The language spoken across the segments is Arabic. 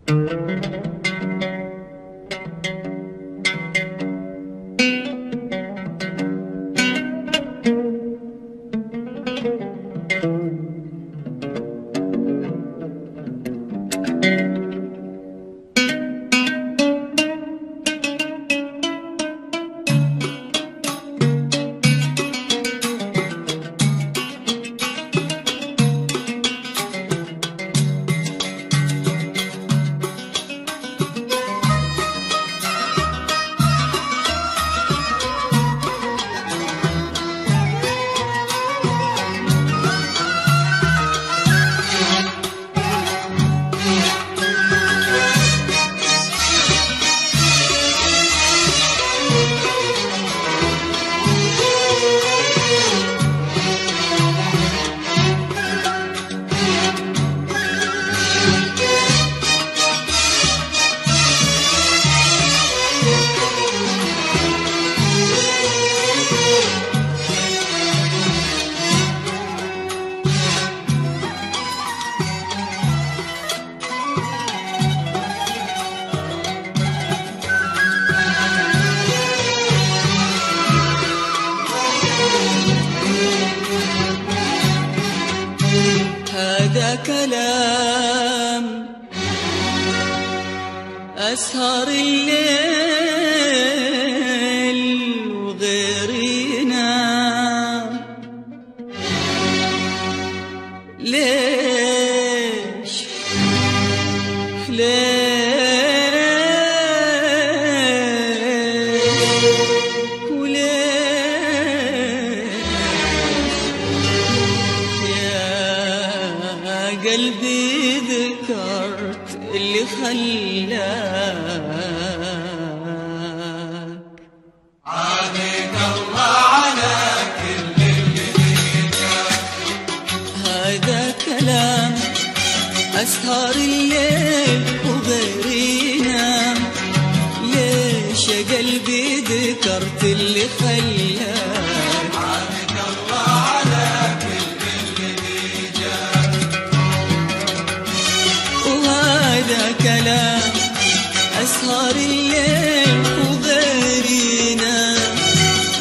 هذا كلام أسهر الليل وغيري ينام. ليش قلبي ذكرت اللي خلاك. عانيك الله على كل اللي فيك. هذا كلام أسهر الليل وغيري ينام. ليش يا قلبي ذكرت اللي خلاك. عانيك الله على كل اللي فيك. وهذا كلام أسهر الليل وغيري ينام.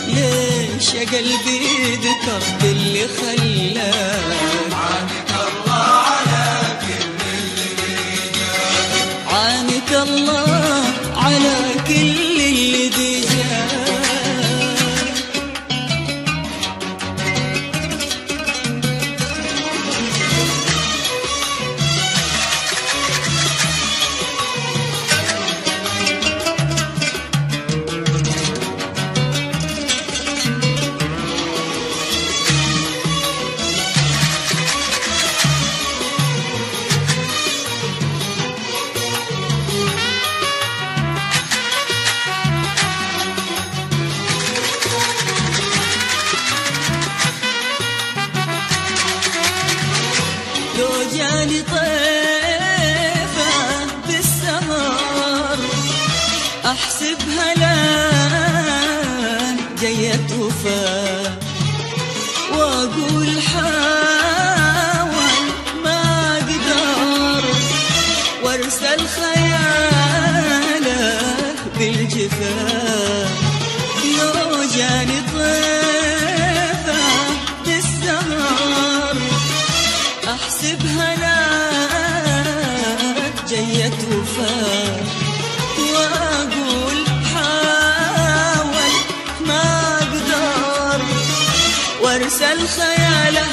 ليش يا قلبي ذكرت اللي خلاك. عانيك الله على كل اللي فيك. عانك الله على كل اللي دجاك. لو جاني طيفة بالسهر أحسبها لان جيت وفاة. وأقول حاول ما أقدر وارسل خياله بالجفاف. لو جاني طيفة بالسهر أحسبها لك جيت وفاة. وأقول حاول ما أقدر وارسل خياله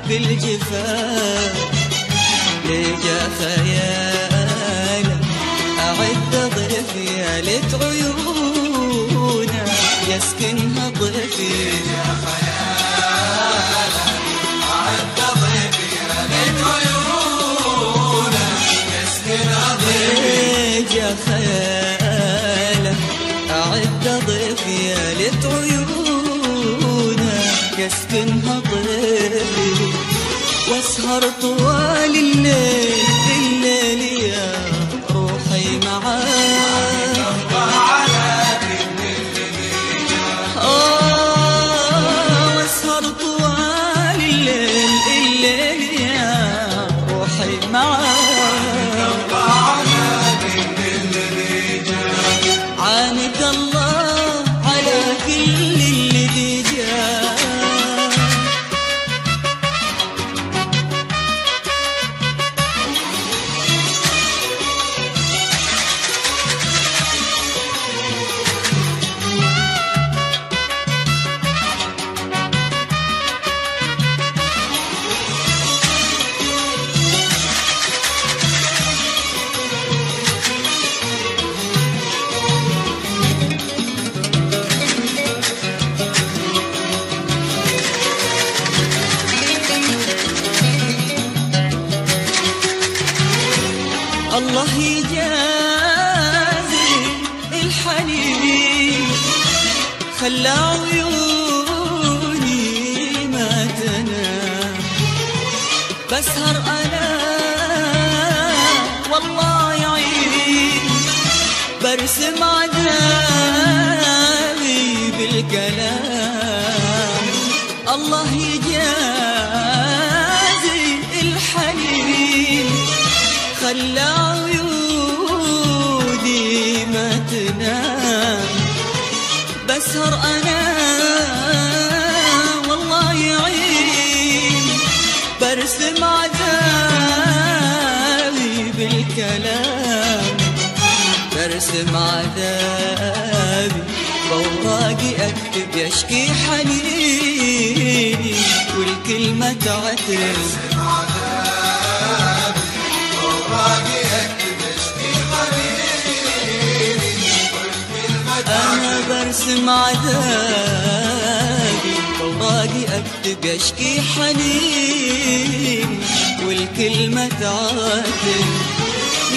بالجفاف. لجا خياله أعد ضيفي يا ليت عيونه يسكنها ضيفي. يا خيال أعد ضيفي يا ليت عيونه يسكنها ضيفي. يا خياله أعد ضيفي يا ليت عيونه يسكنها ضيفي. واسهر طوال الليل يا روحي معاك. واسهر طوال الليل يا روحي معاك. الله يجازي الحنين خلى عيوني ما تنام بسهر أنا والله يعين برسم عذابي بالكلام الله يجازي الحنين خلى عيوني ما تنام بسهر أنا والله يعين برسم عذابي بالكلام برسم عذابي بوراقي أكتب يشكي حنيني والكلمة تعتب أنا برسم عذابي بوراقي أكتب يشكي حنيني والكلمة تعاتب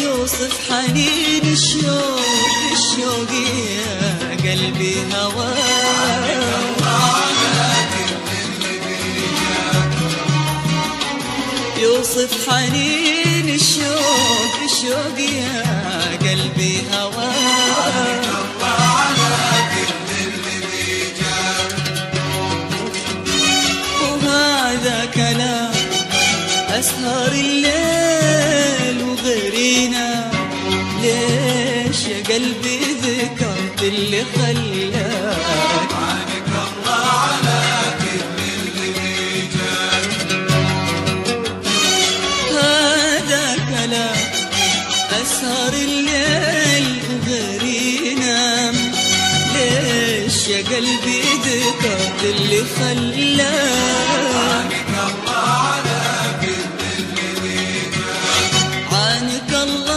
يوصف حنين الشوق يا قلبي هواك يوصف حنين الشوق يا قلبي هواك وهذا كلام أسهر الليل وغيرنا ليش يا قلبي ذكرت اللي خلاك عنك الله على كل اللي بيجاك هذا كلام أسهر الليل وغيرنا ليش يا قلبي ذكرت اللي خلاك عنك الله على كل اللي بيجاك عنك الله